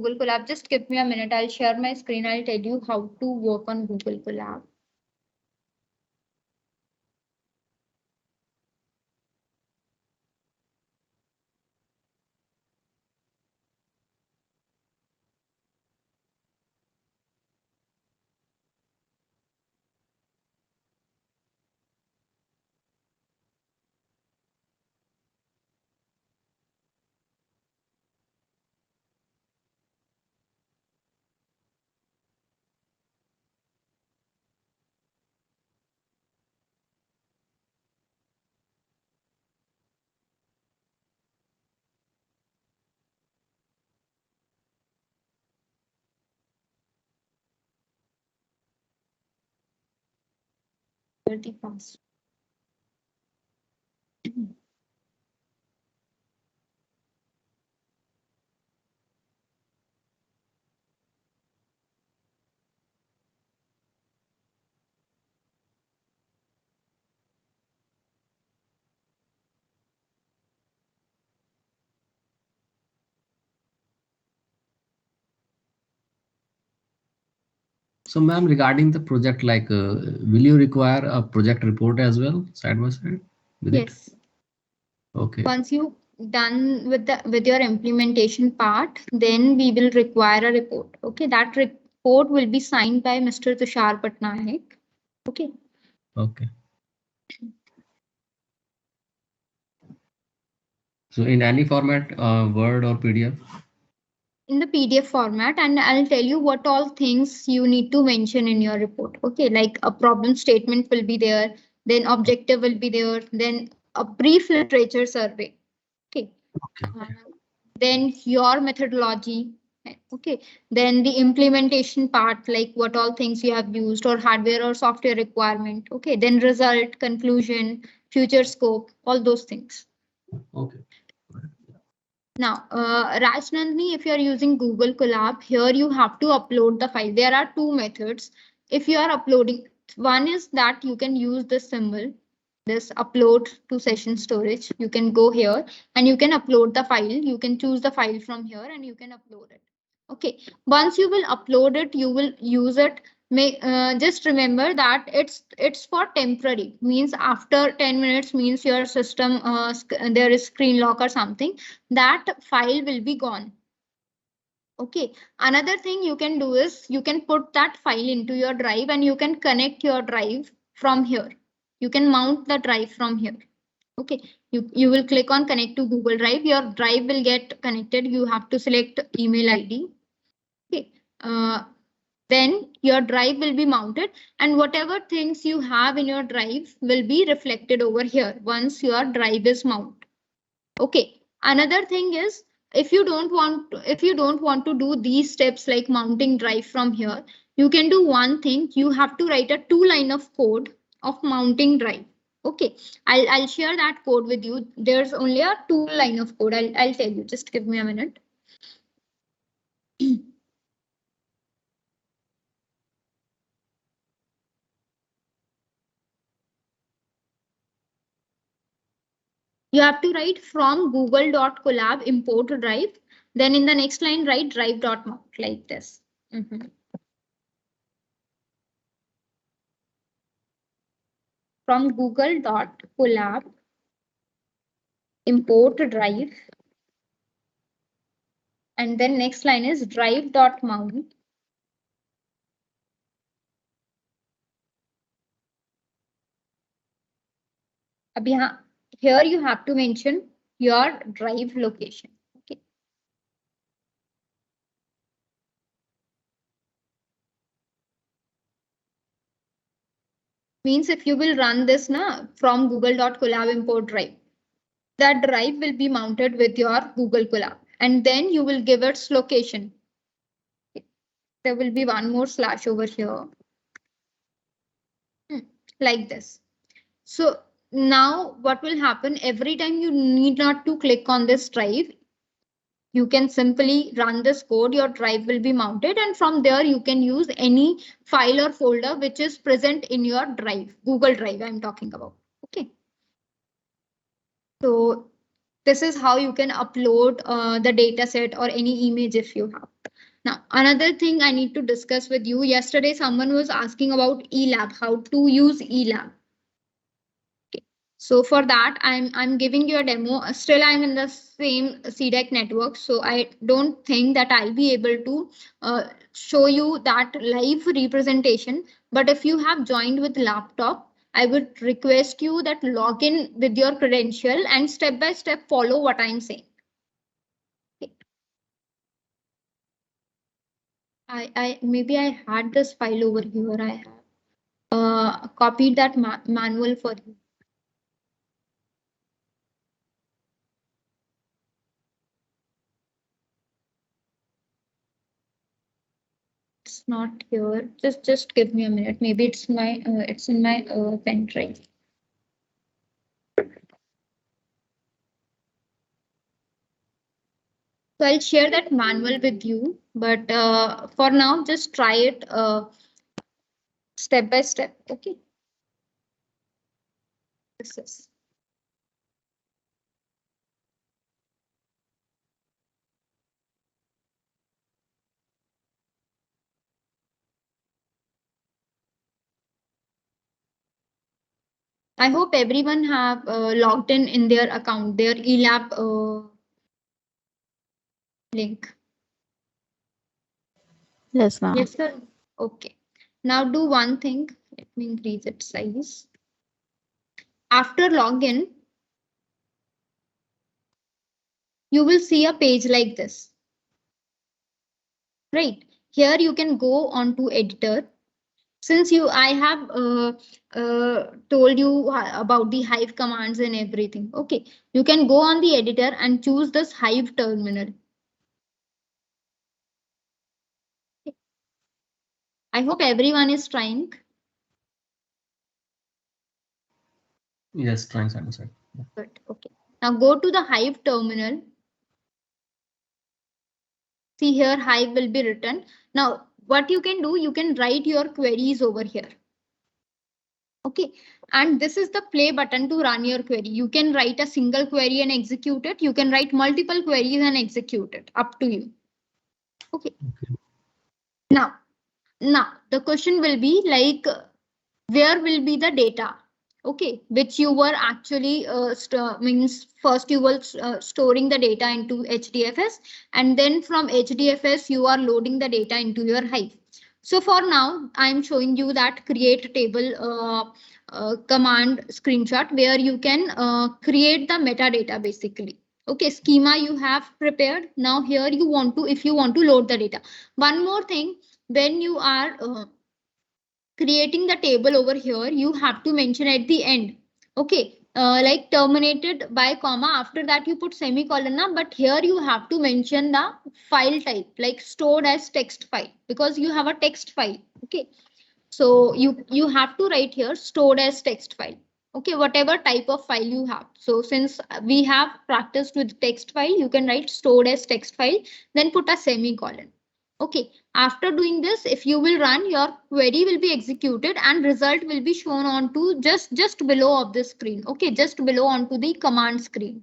Google Colab. Just give me a minute. I'll share my screen. I'll tell you how to work on Google Colab. Pretty fast. So, ma'am, regarding the project, like, will you require a project report as well, side by side with it? Yes. Okay. Once you done with your implementation part, then we will require a report. Okay, that report will be signed by Mr. Tushar Patnaik. Okay. Okay. So, in any format, Word or PDF? In the PDF format, and I'll tell you what all things you need to mention in your report. Okay, like a problem statement will be there, then objective will be there, then a brief literature survey. Okay. Okay. Then your methodology. Okay. Then the implementation part, like what all things you have used or hardware or software requirement. Okay. Then result, conclusion, future scope, all those things. Okay. Now, Rajnandni, if you are using Google Colab, here you have to upload the file. There are two methods. If you are uploading, one is that you can use this symbol, this upload to session storage. You can go here and you can upload the file. You can choose the file from here and you can upload it. Okay. Once you will upload it, you will use it. Just remember that it's for temporary, means after 10 minutes, means your system there is screen lock or something, that file will be gone. Okay. Another thing you can do is you can put that file into your drive and you can connect your drive from here. You can mount the drive from here. Okay. You will click on connect to Google Drive. Your drive will get connected. You have to select email ID. Okay. Then your drive will be mounted and whatever things you have in your drive will be reflected over here once your drive is mounted. Okay. Another thing is if you don't want to do these steps like mounting drive from here, you can do one thing. You have to write a 2 line of code of mounting drive. Okay. I'll share that code with you. There's only a 2 line of code. I'll tell you. Just give me a minute. You have to write from google.colab import drive. Then in the next line, write drive.mount like this. From google.colab import drive. And then next line is drive.mount. Here you have to mention your drive location. Okay. Means if you will run this from google.colab import drive, that drive will be mounted with your Google Colab and then you will give its location. There will be one more slash over here. Like this. So now what will happen every time you need not to click on this drive, you can simply run this code, your drive will be mounted and from there you can use any file or folder which is present in your drive, Google Drive I'm talking about. Okay. So this is how you can upload the data set or any image if you have. Now, another thing I need to discuss with you. Yesterday, someone was asking about eLab, how to use eLab. So for that, I'm giving you a demo. Still, I'm in the same CDEC network, so I don't think that I'll be able to show you that live representation. But if you have joined with laptop, I would request you that log in with your credential and step by step follow what I'm saying. Okay. I maybe I had this file over here. I have copied that manual for you. It's not here. Just give me a minute. Maybe it's my it's in my pen drive. So I'll share that manual with you, but for now, just try it step by step. Okay. This is. I hope everyone have logged in their account, their eLab link. Yes, ma'am. Yes, sir. Okay. Now do one thing. Let me increase its size. After login, you will see a page like this. Right. Here you can go on to editor. Since I have told you about the Hive commands and everything. Okay. You can go on the editor and choose this Hive terminal. I hope everyone is trying. Yes, trying side by side. Good. Okay. Now go to the Hive terminal. See here, Hive will be written. Now, what you can do, you can write your queries over here. Okay, and this is the play button to run your query. You can write a single query and execute it. You can write multiple queries and execute it. Up to you. Okay. Now the question will be like, where will be the data? Okay, which you were actually means first you were storing the data into HDFS, and then from HDFS you are loading the data into your Hive. So for now, I'm showing you that create table command screenshot where you can create the metadata basically. Okay, schema you have prepared. Now here you want to, if you want to load the data. One more thing, when you are creating the table over here, you have to mention at the end. Okay, like terminated by comma. After that, you put semicolon. But here you have to mention the file type, like stored as text file, because you have a text file. Okay, so you have to write here stored as text file. Okay, whatever type of file you have. So since we have practiced with text file, you can write stored as text file, then put a semicolon. Okay, after doing this, if you will run, your query will be executed and result will be shown on to just below of the screen. Okay, just below onto the command screen.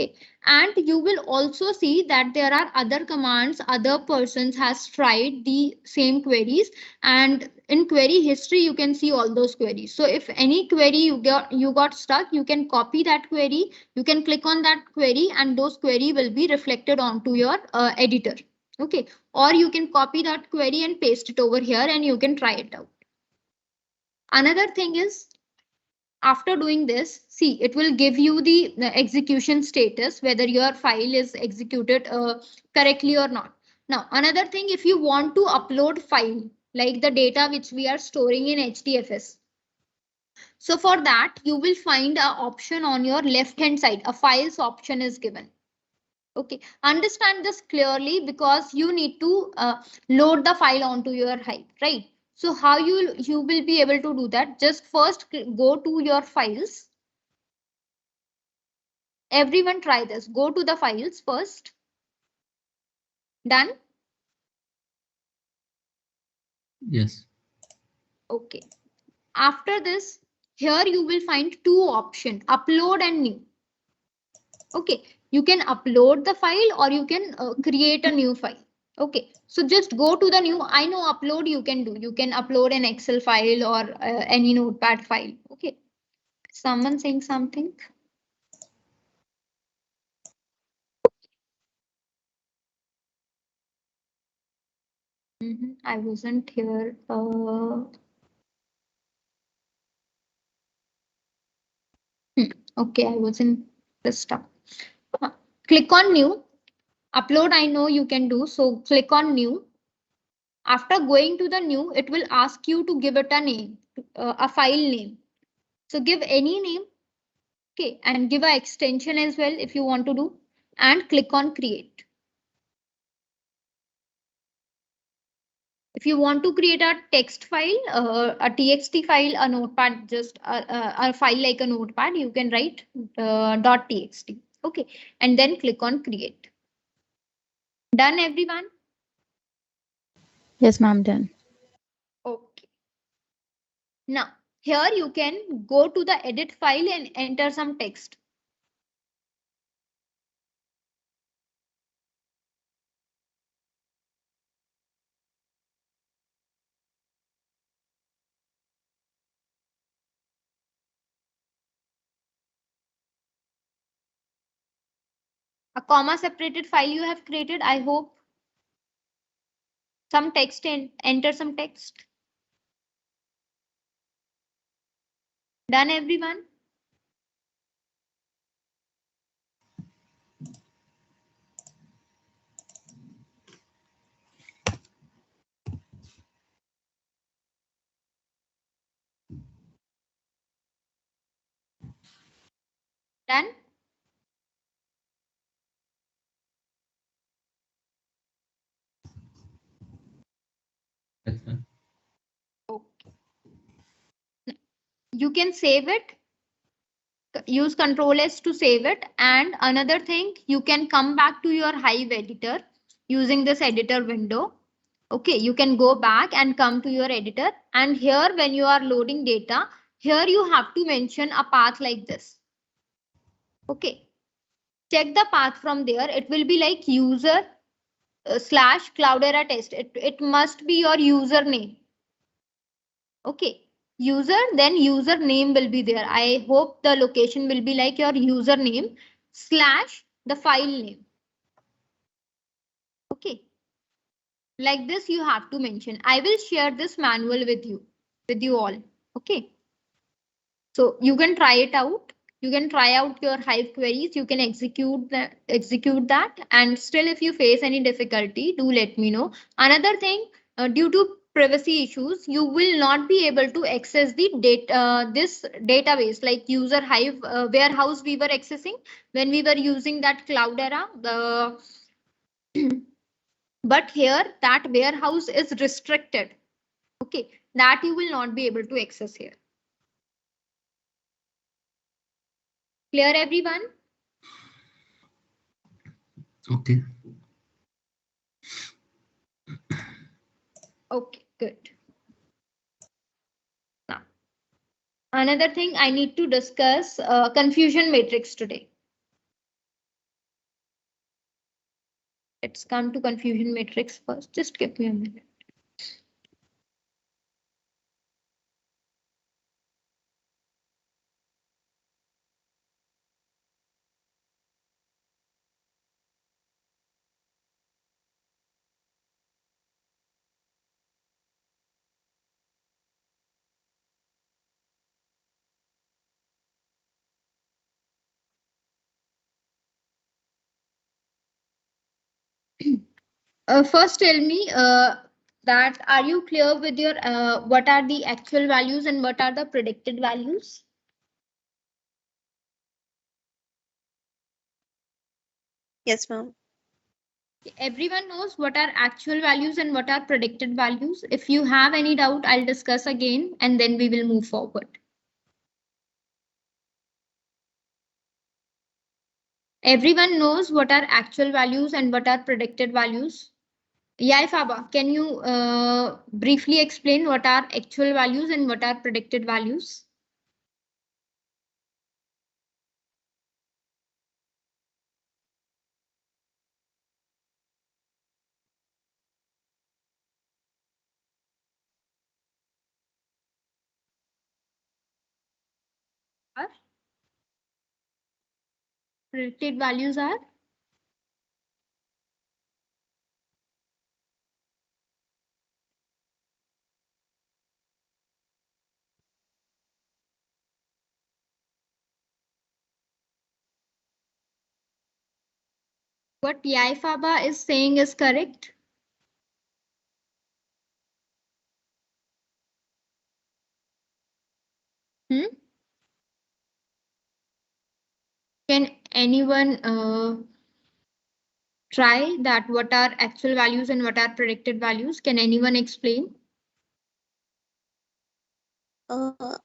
Okay, and you will also see that there are other commands, other persons has tried the same queries, and in query history you can see all those queries. So if any query you got stuck, you can copy that query, you can click on that query, and those query will be reflected onto your editor. Okay, or you can copy that query and paste it over here and you can try it out. Another thing is, after doing this, see, it will give you the execution status, whether your file is executed correctly or not. Now, another thing, if you want to upload file, like the data which we are storing in HDFS. So for that, you will find an option on your left hand side, a files option is given. Okay, understand this clearly because you need to load the file onto your Hive, right? So how you will be able to do that? Just first go to your files. Everyone try this. Go to the files first. Done? Yes. Okay. After this, here you will find two options, upload and new. Okay, you can upload the file or you can create a new file. Okay, so just go to the new. I know upload you can do. You can upload an Excel file or any notepad file. Okay. Someone saying something? I wasn't here. Okay, I was in this stuff. Click on new. Upload, I know you can do. So click on new. After going to the new, it will ask you to give it a name, a file name. So give any name. Okay, and give an extension as well if you want to do. And click on create. If you want to create a text file, a txt file, a notepad, just a file like a notepad, you can write .txt. Okay, and then click on create. Done, everyone? Yes, ma'am, done. Okay. Now, here you can go to the edit file and enter some text. A comma separated file you have created, I hope. Some text and enter some text. Done, everyone? Done? Yes, ma'am. Okay. You can save it. Use Control S to save it. And another thing, you can come back to your Hive editor using this editor window. Okay, you can go back and come to your editor. And here, when you are loading data, here you have to mention a path like this. Okay, check the path from there. It will be like user slash Cloudera test. It must be your username. Okay, user, then username will be there. I hope the location will be like your username slash the file name. Okay, like this you have to mention. I will share this manual with you all. Okay, so you can try it out. You can try out your Hive queries. You can execute that. And still, if you face any difficulty, do let me know. Another thing, due to privacy issues, you will not be able to access the data, this database like user Hive warehouse we were accessing when we were using that Cloudera. But here that warehouse is restricted. Okay, that you will not be able to access here. Clear, everyone? Okay. Okay, good. Now, another thing I need to discuss, confusion matrix today. Let's come to confusion matrix first. Just give me a minute. First, tell me that are you clear with your what are the actual values and what are the predicted values? Yes, ma'am. Everyone knows what are actual values and what are predicted values. If you have any doubt, I'll discuss again and then we will move forward. Everyone knows what are actual values and what are predicted values. Yeah, Faba, can you briefly explain what are actual values and what are predicted values? predicted values are? What Yaifaba is saying is correct. Can anyone try that? What are actual values and what are predicted values? Can anyone explain?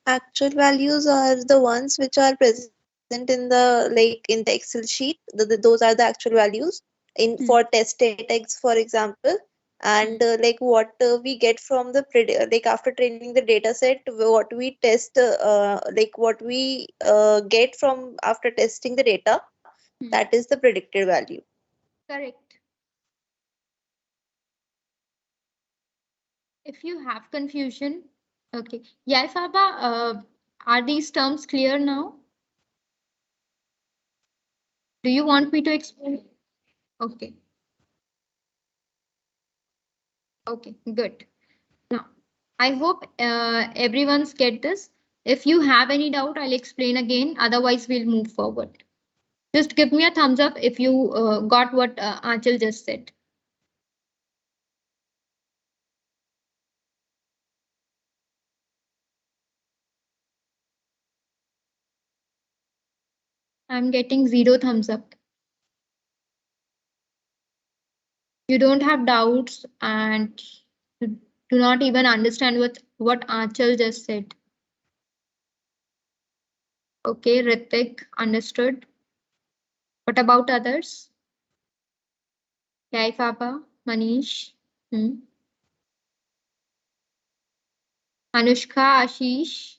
Actual values are the ones which are present in the Excel sheet. Those are the actual values in for test data, for example. And what we get from the after training the data set, what we test, what we get from after testing the data, that is the predicted value. Correct. If you have confusion, okay. Yaifaba, are these terms clear now? Do you want me to explain? Okay. Okay, good. Now, I hope everyone's get this. If you have any doubt, I'll explain again. Otherwise, we'll move forward. Just give me a thumbs up if you got what Aanchal just said. I'm getting 0 thumbs up. You don't have doubts and do not even understand what Aanchal just said. Okay, Ritik, understood. What about others? Yaifaba, Manish, Anushka, Ashish,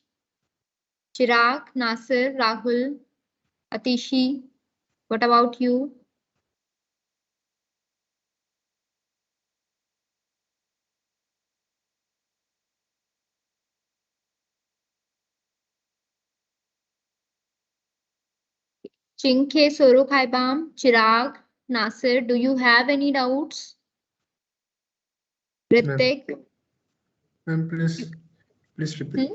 Chirag, Nasir, Rahul, Atishi. What about you? Chinke, Sorokhaibam, Chirag, Nasir, do you have any doubts? Ritik? Ma'am, please repeat.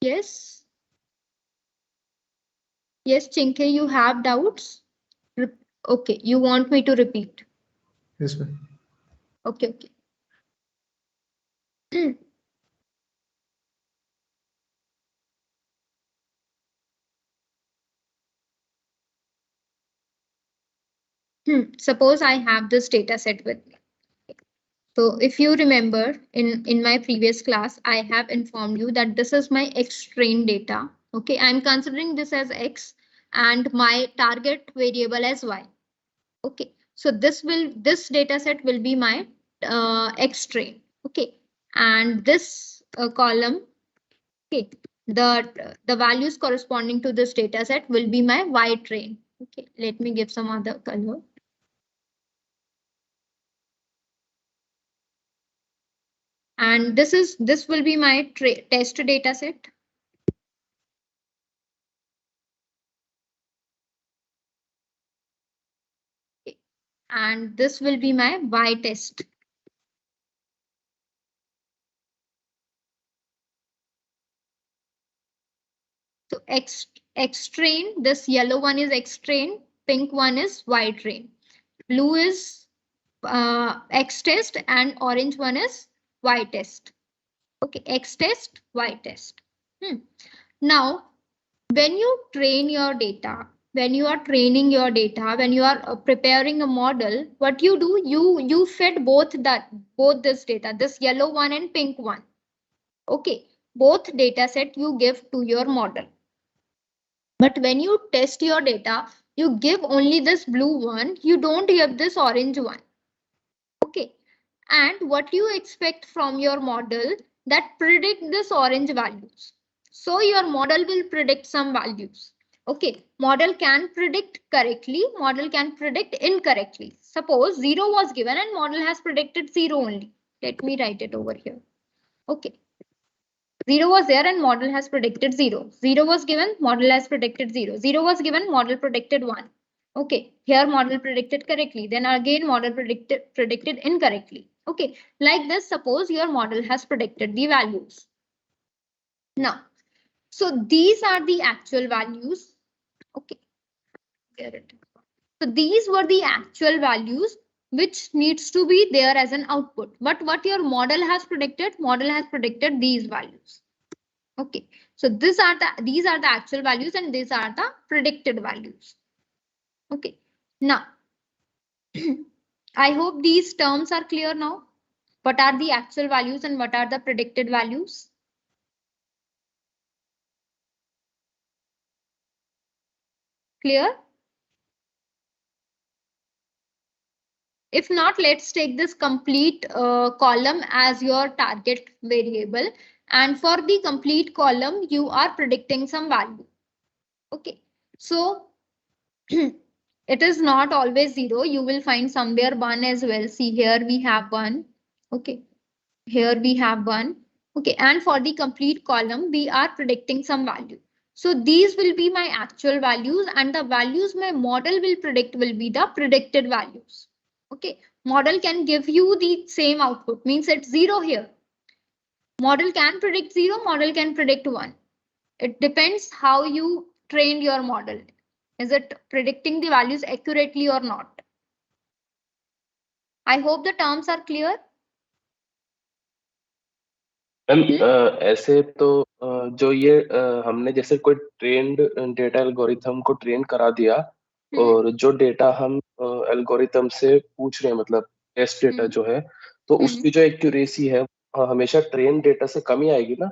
Yes. Yes, Chinke, you have doubts? Okay, you want me to repeat? Yes, ma'am. Okay. Suppose I have this data set with me. So if you remember in my previous class, I have informed you that this is my X train data. Okay, I'm considering this as X and my target variable as Y. Okay, so this data set will be my X train. Okay, and this column, okay, the values corresponding to this data set will be my Y train. Okay, let me give some other color. And this will be my test data set. And this will be my Y test. So X train, this yellow one is X train, pink one is Y train, blue is X test, and orange one is Y test. Okay, X test, Y test. Now, when you train your data, when you are training your data, when you are preparing a model, what you do, you fed both this data, this yellow one and pink one. Okay, both data set you give to your model. But when you test your data, you give only this blue one, you don't give this orange one. Okay, and what you expect from your model that predict this orange values. So your model will predict some values. Okay, model can predict correctly, model can predict incorrectly. Suppose 0 was given and model has predicted 0 only. Let me write it over here. Okay. 0 was there and model has predicted 0. 0 was given, model has predicted 0. 0 was given, model predicted 1. Okay, here model predicted correctly. Then again model predicted incorrectly. Okay, like this, suppose your model has predicted the values. Now, so these are the actual values. Okay, there it is. So these were the actual values which needs to be there as an output. But what your model has predicted these values. Okay, so these are the actual values and these are the predicted values. Okay, now I hope these terms are clear now. What are the actual values and what are the predicted values? Clear? If not, let's take this complete column as your target variable. And for the complete column, you are predicting some value. Okay, so it is not always 0. You will find somewhere 1 as well. See, here we have 1. Okay, here we have 1. Okay, and for the complete column, we are predicting some value. So these will be my actual values and the values my model will predict will be the predicted values. Okay, model can give you the same output, means it's 0 here. Model can predict 0, model can predict 1. It depends how you trained your model. Is it predicting the values accurately or not? I hope the terms are clear. Ma'am ऐसे तो जो ये हमने जैसे कोई trend data algorithm को train करा दिया और जो डेटा हम एल्गोरिथम से पूछ रहे हैं मतलब टेस्ट डेटा जो है तो उसकी जो एक्यूरेसी है हमेशा ट्रेन डेटा से कम ही आएगी ना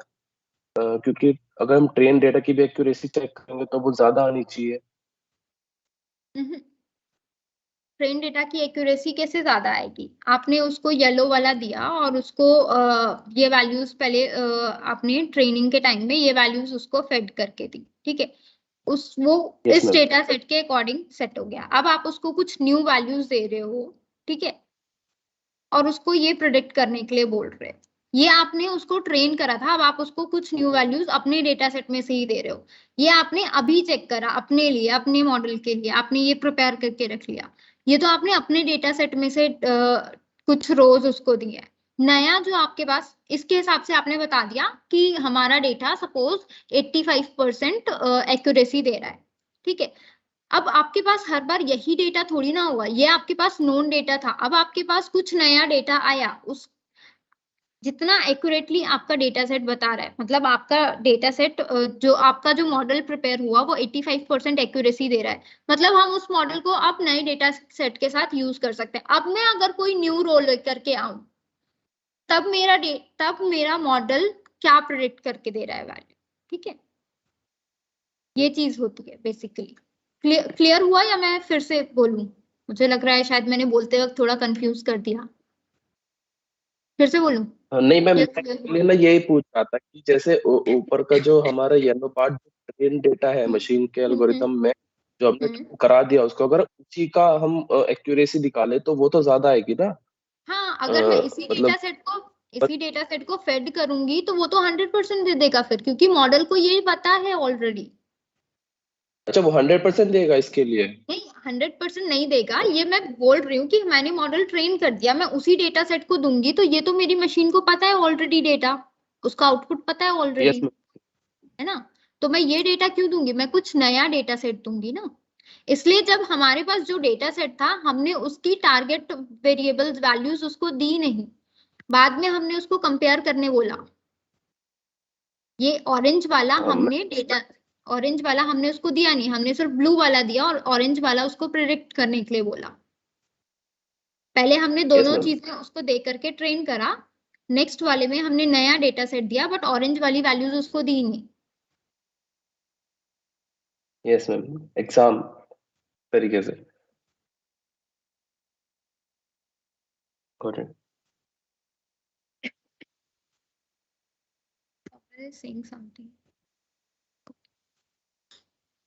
क्योंकि अगर हम ट्रेन डेटा की भी एक्यूरेसी चेक करेंगे तो वो ज्यादा आनी चाहिए। ट्रेन डेटा की एक्यूरेसी कैसे ज्यादा आएगी? आपने उसको येलो वाला दिया और उसको ये वैल्यूज पहले आपने ट्रेनिंग के टाइम में ये वैल्यूज उसको फेड करके दी, ठीक है, वो इस डेटा सेट के अकॉर्डिंग सेट हो गया। अब आप उसको कुछ न्यू वैल्यूज दे रहे हो, ठीक है, और उसको ये प्रिडिक्ट करने के लिए बोल रहे हैं। ये आपने उसको ट्रेन करा था, अब आप उसको कुछ न्यू वैल्यूज अपने डेटा सेट में से ही दे रहे हो। ये आपने अभी चेक करा अपने लिए, अपने मॉडल के लिए आपने ये प्रिपेयर करके रख लिया। ये तो आपने अपने डेटा सेट में से कुछ रोज उसको दिया है। नया जो आपके पास, इसके हिसाब से आपने बता दिया कि हमारा डेटा सपोज 85% एक्यूरेसी दे रहा है, ठीक है। अब आपके पास हर बार यही डेटा थोड़ी ना हुआ, ये आपके पास नोन डेटा था, अब आपके पास कुछ नया डेटा आया, उस जितना एक्यूरेटली आपका डेटा सेट बता रहा है, मतलब आपका डेटा सेट जो आपका जो मॉडल प्रिपेयर हुआ वो 85% एक्यूरेसी दे रहा है, मतलब हम उस मॉडल को अब नए डेटा सेट के साथ यूज कर सकते हैं। अब मैं अगर कोई न्यू रोल लेकर के आऊं तब मेरा मॉडल क्या प्रेडिक्ट करके दे रहा है वैल्यू, ठीक है, ये चीज होती है बेसिकली। क्लियर हुआ या मैं फिर से बोलूं? मुझे लग रहा है शायद मैंने बोलते वक्त थोड़ा कंफ्यूज कर दिया, फिर से बोलूं? नहीं मैम, मैं यही पूछ रहा था कि जैसे ऊपर का जो हमारा येलो पार्ट ट्रेन डेटा है मशीन के एल्गोरिथम में जो हमने करा दिया उसको, अगर उसी का हम एक्यूरेसी निकाले तो वो तो ज्यादा आएगी ना। हाँ, अगर मैं इसी डेटा सेट को फेड करूंगी तो वो तो 100% दे देगा फिर, क्योंकि मॉडल को ये पता है ऑलरेडी। अच्छा, वो 100% देगा इसके लिए? नहीं, 100% नहीं देगा, ये मैं बोल रही हूँ कि मैंने मॉडल ट्रेन कर दिया, मैं उसी डेटा सेट को दूंगी तो ये तो मेरी मशीन को पता है ऑलरेडी, डेटा उसका आउटपुट पता है ऑलरेडी, है ना। तो मैं ये डेटा क्यों दूंगी, मैं कुछ नया डेटा सेट दूंगी ना। इसलिए जब हमारे पास जो डेटा सेट था हमने उसकी टारगेट वेरिएबल्स वैल्यूज उसको दी नहीं, बाद में हमने उसको कंपेयर करने बोला। ये ऑरेंज वाला हमने उसको दिया नहीं, हमने सिर्फ ब्लू वाला दिया और ऑरेंज वाला उसको प्रेडिक्ट करने के लिए बोला। पहले हमने दोनों चीजें उसको दे करके ट्रेन करा, नेक्स्ट वाले में हमने नया डेटा सेट दिया बट ऑरेंज वाली वैल्यूज उसको दी नहीं। यस मैम, एग्जाम तरीके से। saying something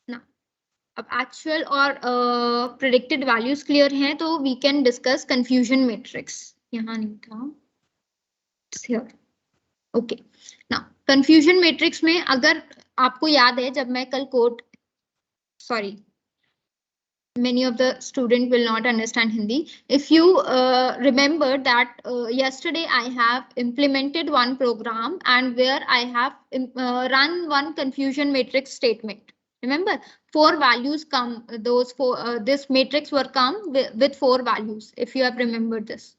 now. अब एक्चुअल और प्रेडिक्टेड वैल्यूज क्लियर हैं तो we can discuss confusion matrix. यहाँ नहीं था, ओके। नाउ कंफ्यूजन मैट्रिक्स में अगर आपको याद है जब मैं कल code, sorry, many of the student will not understand Hindi. If you remember that yesterday I have implemented one program and where I have run one confusion matrix statement. Remember, 4 values come, those 4, this matrix were come with 4 values. If you have remembered this,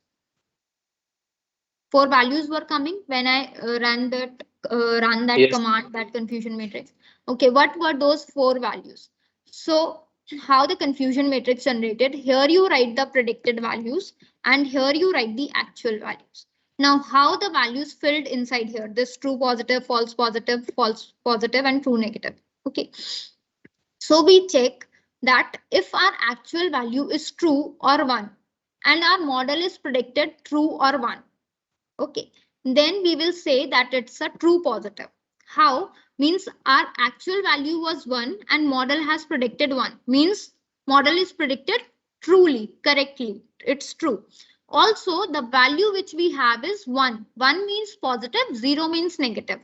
4 values were coming when I ran that Yes. command, that confusion matrix. Okay, what were those 4 values? So how the confusion matrix generated, here you write the predicted values and here you write the actual values. Now how the values filled inside here, this true positive, false positive, and true negative. Okay, so we check that if our actual value is true or 1 and our model is predicted true or 1, okay, then we will say that it's a true positive. How? Means our actual value was 1 and model has predicted 1. Means model is predicted truly, correctly. It's true. Also, the value which we have is 1. 1 means positive, 0 means negative.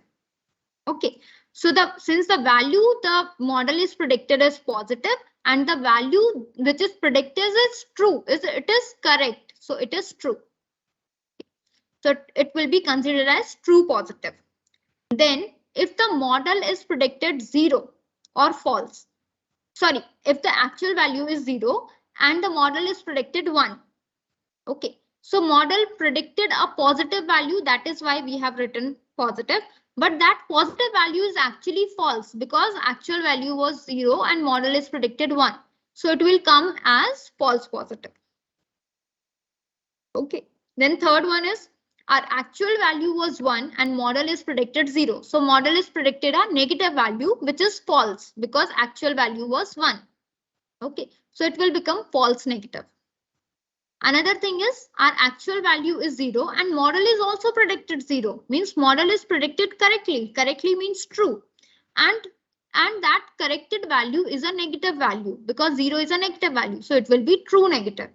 Okay. So since the value the model is predicted as positive and the value which is predicted is true, it is correct. So it is true. So it will be considered as true positive. Then if the model is predicted 0 or false, sorry, if the actual value is 0 and the model is predicted 1. Okay, so model predicted a positive value, that is why we have written positive, but that positive value is actually false because actual value was 0 and model is predicted 1. So it will come as false positive. Okay, then third one is our actual value was 1 and model is predicted 0. So model is predicted a negative value, which is false because actual value was 1. Okay, so it will become false negative. Another thing is our actual value is 0 and model is also predicted 0. Means model is predicted correctly. Correctly means true. And that corrected value is a negative value because 0 is a negative value. So it will be true negative.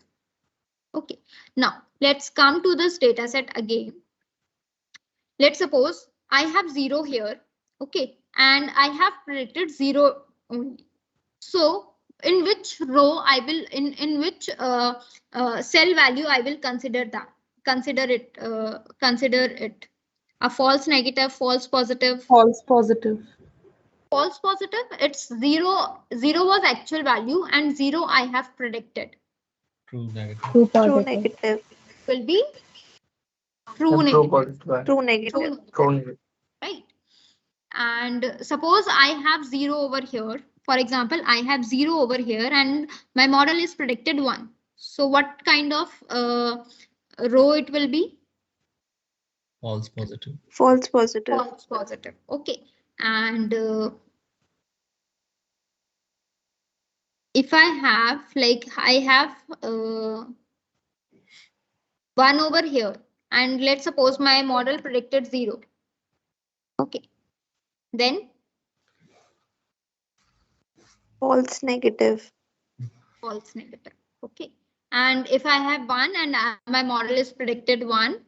Okay, now let's come to this data set again. Let's suppose I have 0 here, okay, and I have predicted 0 only. So in which row I will, in which cell value I will consider it a false negative, false positive. False positive. False positive, it's 0. 0 was actual value and 0 I have predicted. True negative. True True positive. negative. Will be true True negative. positive. True negative. True negative. Right? And suppose I have 0 over here. For example, I have 0 over here and my model is predicted 1. So what kind of row it will be? False positive. False positive. False positive. Okay. And if I have, like, I have 1 over here, and let's suppose my model predicted 0. Okay. Then False negative. false negative. Okay. And if I have 1 and my model is predicted 1,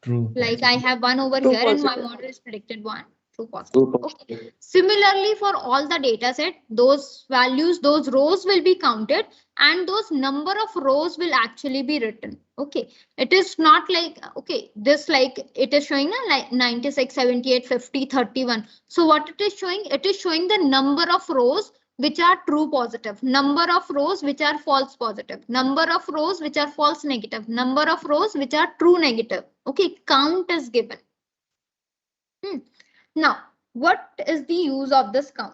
True. like I have 1 over True here and my positive. model is predicted 1. True positive. True Okay. positive. Similarly, for all the data set, those values, those rows will be counted and those number of rows will actually be written. Okay. It is not like, okay, this like it is showing like 96, 78, 50, 31. So what it is showing? It is showing the number of rows which are true positive, number of rows which are false positive, number of rows which are false negative, number of rows which are true negative. Okay, count is given. Now, what is the use of this count?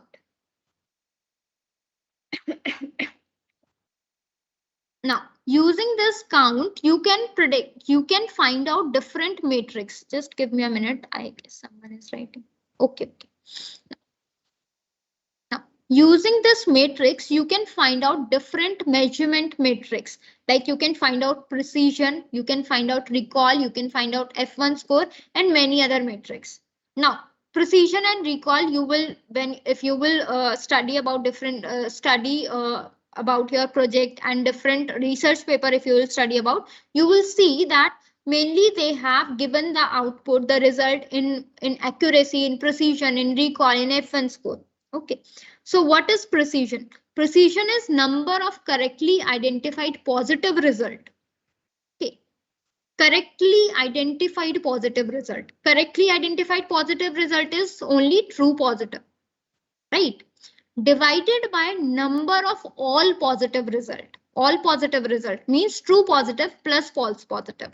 Now, using this count, you can predict, you can find out different matrix. Just give me a minute. I guess someone is writing. Okay. Now, using this matrix, you can find out different measurement matrix. Like you can find out precision, you can find out recall, you can find out F1 score, and many other metrics. Now, precision and recall, you will, if you will study about different about your project and different research paper, if you will study about, you will see that Mainly they have given the output, the result in accuracy, in precision, in recall, in F1 score. Okay. So what is precision? Precision is number of correctly identified positive result. Okay. Correctly identified positive result. Correctly identified positive result is only true positive, right? Divided by number of all positive result. All positive result means true positive plus false positive.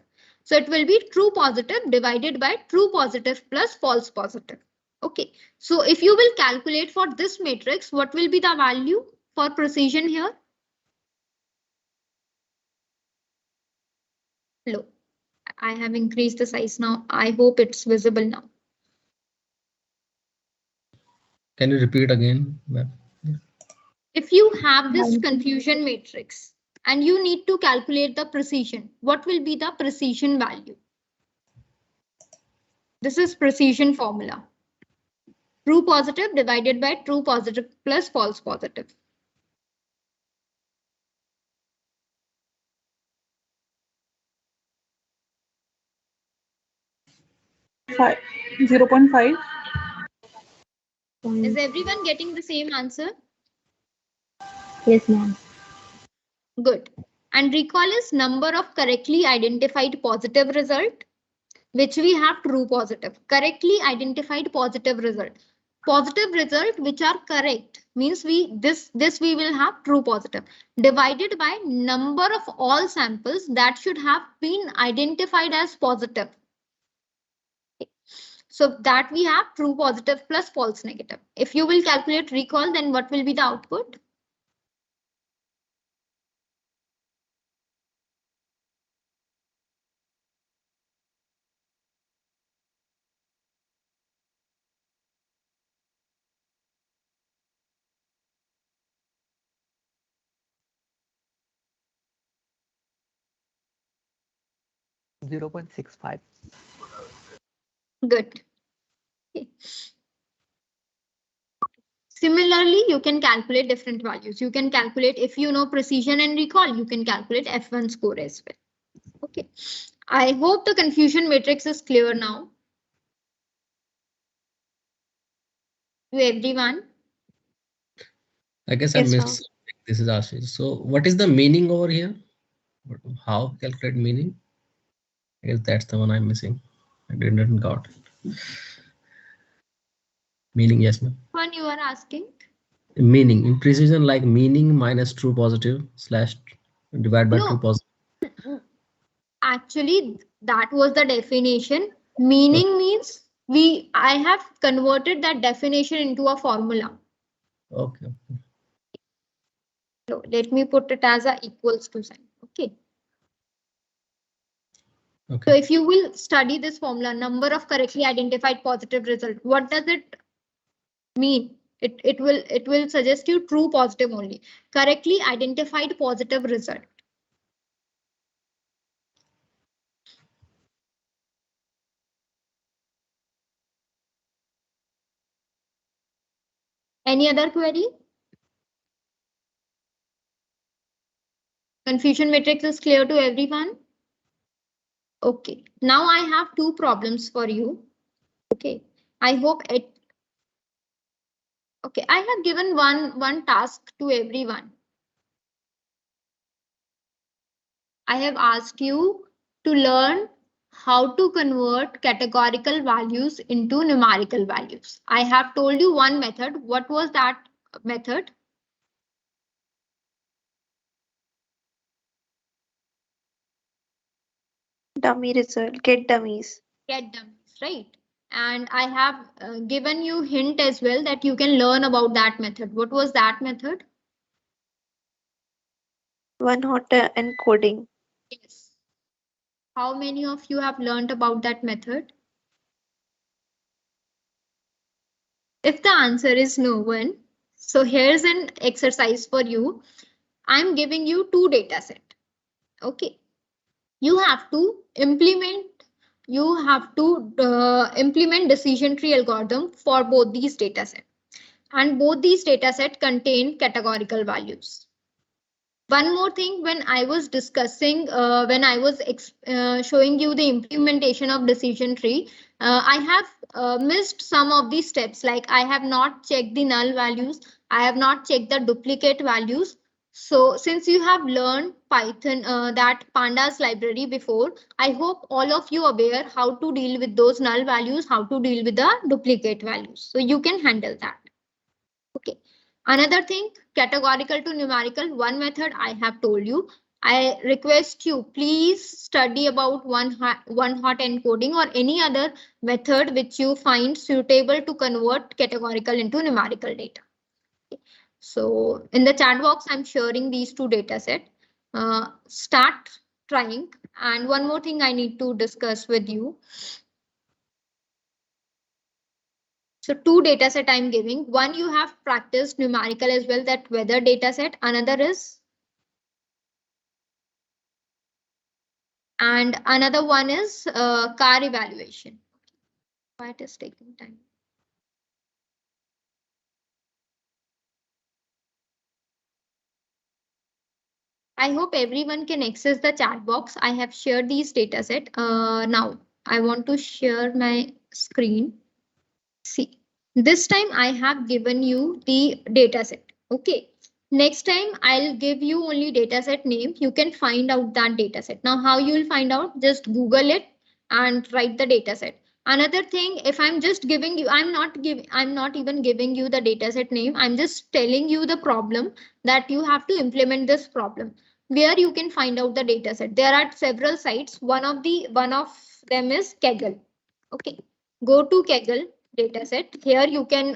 So it will be true positive divided by true positive plus false positive. Okay. So if you will calculate for this matrix, what will be the value for precision here? Low. I have increased the size now. I hope it's visible now. Can you repeat again? If you have this confusion matrix and you need to calculate the precision, what will be the precision value? This is precision formula. True positive divided by true positive plus false positive. 0.5. Is everyone getting the same answer? Yes, ma'am. Good. And recall is number of correctly identified positive result, which we have true positive. Correctly identified positive result. Positive result which are correct means this we will have true positive divided by number of all samples that should have been identified as positive. So that we have true positive plus false negative. If you will calculate recall, then what will be the output? .65. Good. Okay. Similarly, you can calculate different values. You can calculate, if you know precision and recall, you can calculate F1 score as well. Okay. I hope the confusion matrix is clear now to everyone. I guess I Yes, missed ma'am. something. This is Ashish. So what is the meaning over here? How calculate meaning? I guess that's the one I'm missing. I didn't got it. Meaning, yes, ma'am. One you are asking? Meaning in precision, like meaning minus true positive slash divide by true positive. Actually, that was the definition. Meaning means I have converted that definition into a formula. Okay. So let me put it as a equals to sign. Okay. Okay. So if you will study this formula, number of correctly identified positive result, what does it mean? It will suggest you true positive only. Correctly identified positive result. Any other query? Confusion matrix is clear to everyone? Okay, now I have two problems for you. Okay, I hope it. Okay, I have given one task to everyone. I have asked you to learn how to convert categorical values into numerical values. I have told you one method. What was that method? Dummy result, get dummies. Get dummies, right? And I have given you hint as well that you can learn about that method. What was that method? One hot encoding. Yes. How many of you have learned about that method? If the answer is no one, so here's an exercise for you. I'm giving you two data set. Okay. You have to implement decision tree algorithm for both these data sets. And both these data sets contain categorical values. One more thing, when I was discussing, when I was showing you the implementation of decision tree, I have missed some of these steps. Like I have not checked the null values. I have not checked the duplicate values. So since you have learned Python, that pandas library before, I hope all of you are aware how to deal with those null values, how to deal with the duplicate values. So you can handle that. Okay. Another thing, categorical to numerical, one method I have told you. I request you, please study about one hot encoding or any other method which you find suitable to convert categorical into numerical data. Okay. So in the chat box, I'm sharing these two data set. Start trying. And one more thing I need to discuss with you. So two data set I'm giving. One, you have practiced numerical as well, that weather data set. Another is, and another one is car evaluation. Why it is taking time? I hope everyone can access the chat box. I have shared these data set. Now I want to share my screen. See, this time I have given you the data set. Okay. Next time I'll give you only dataset name. You can find out that dataset. Now how you will find out? Just Google it and write the dataset. Another thing, if I'm just giving you, I'm not even giving you the dataset name. I'm just telling you the problem that you have to implement this problem. Where you can find out the dataset. There are several sites. One of them is Kaggle. Okay. Go to Kaggle dataset. Here you can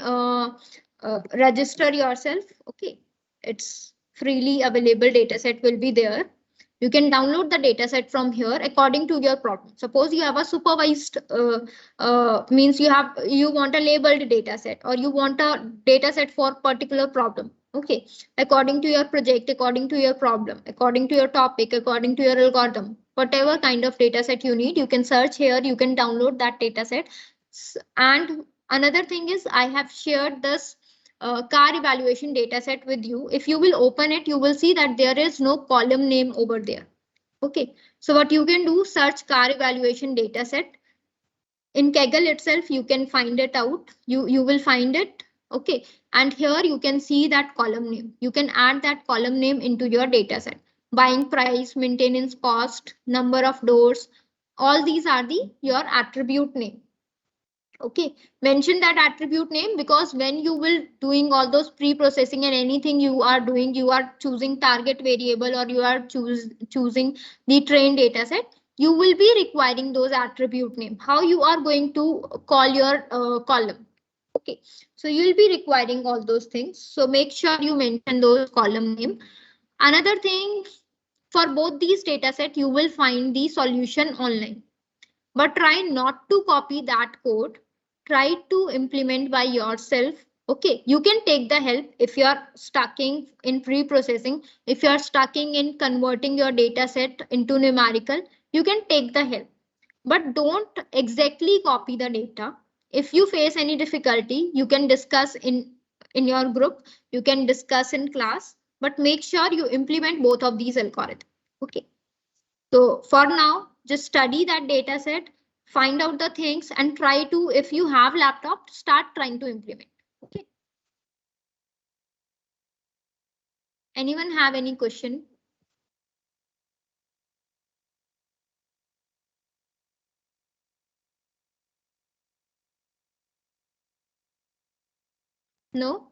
register yourself. Okay. It's freely available dataset will be there. You can download the dataset from here according to your problem. Suppose you have a supervised means you want a labeled dataset, or you want a dataset for particular problem. Okay, according to your project, according to your problem, according to your topic, according to your algorithm, whatever kind of dataset you need, you can search here. You can download that dataset. And another thing is, I have shared this car evaluation dataset with you. If you will open it, you will see that there is no column name over there. Okay, so what you can do, search car evaluation dataset. In Kaggle itself, you can find it out. You will find it. Okay, and here you can see that column name. You can add that column name into your dataset. Buying price, maintenance cost, number of doors. All these are your attribute name. Okay, mention that attribute name, because when you will doing all those pre-processing and anything you are doing, you are choosing target variable, or you are choosing the trained data set, you will be requiring those attribute name. How you are going to call your column. Okay, so you will be requiring all those things. So make sure you mention those column name. Another thing, for both these data set, you will find the solution online, but try not to copy that code. Try to implement by yourself. Okay, you can take the help if you are stuck in pre-processing. If you are stuck in converting your data set into numerical, you can take the help, but don't exactly copy the data. If you face any difficulty, you can discuss in your group, you can discuss in class, but make sure you implement both of these algorithms. Okay, so for now, just study that data set, find out the things, and try to, if you have laptop, start trying to implement. Okay. Anyone have any question? No?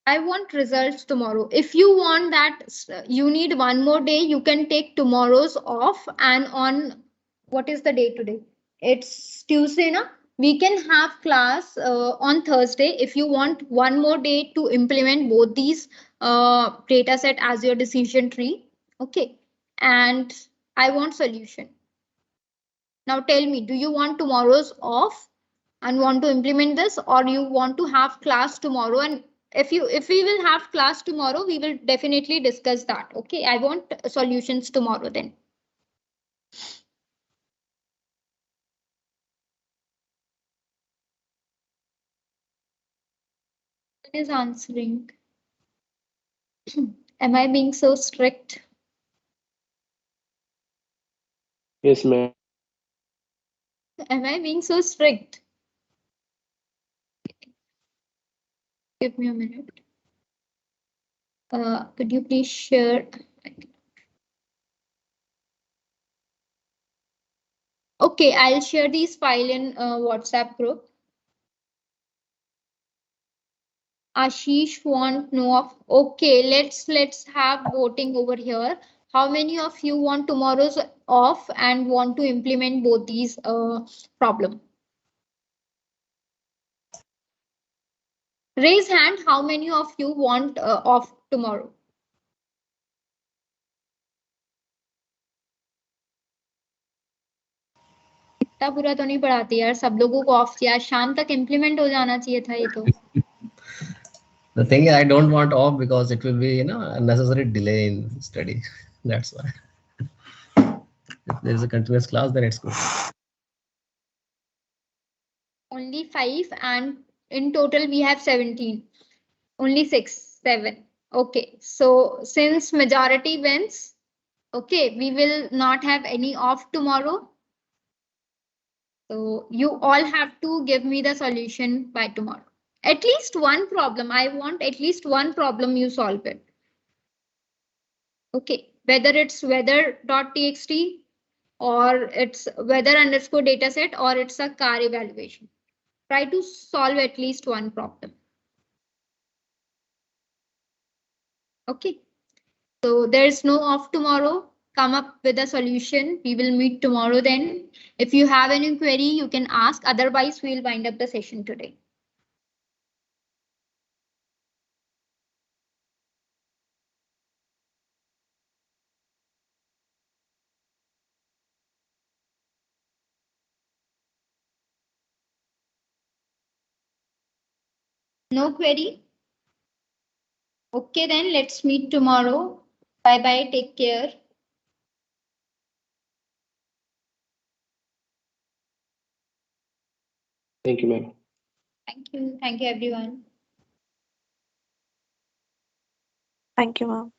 I want results tomorrow. If you want that, you need one more day, you can take tomorrow's off, and on, what is the day today? It's Tuesday, na? We can have class on Thursday. If you want one more day to implement both these data set as your decision tree. Okay. And I want solution. Now tell me, do you want tomorrow's off and want to implement this, or you want to have class tomorrow and if we will have class tomorrow, we will definitely discuss that. Okay, I want solutions tomorrow then. Who is answering? Am I being so strict? Yes, ma'am. Am I being so strict? Give me a minute. Could you please share? Okay, I'll share these file in WhatsApp group. Ashish want know of. Okay, let's have voting over here. How many of you want tomorrow's off and want to implement both these problem? Raise hand. How many of you want off tomorrow? इतना बुरा तो नहीं पढ़ाती यार, सब लोगों को of किया, शाम तक इम्प्लीमेंट हो जाना चाहिए था ये तो. The thing is, I don't want off because it will be, unnecessary delay in study. That's why. If there is a continuous class, then it's good. Only 5 and in total we have 17. Only 6, 7. Okay, so since majority wins, okay, we will not have any off tomorrow. So you all have to give me the solution by tomorrow. At least one problem. I want at least one problem you solve it. Okay, whether it's weather.txt or it's weather underscore dataset or it's a car evaluation. Try to solve at least one problem. Okay, so there's no off tomorrow. Come up with a solution. We will meet tomorrow then. If you have any query, you can ask. Otherwise, we'll wind up the session today. No query? Okay, then let's meet tomorrow. Bye bye. Take care. Thank you, ma'am. Thank you. Thank you, everyone. Thank you, ma'am.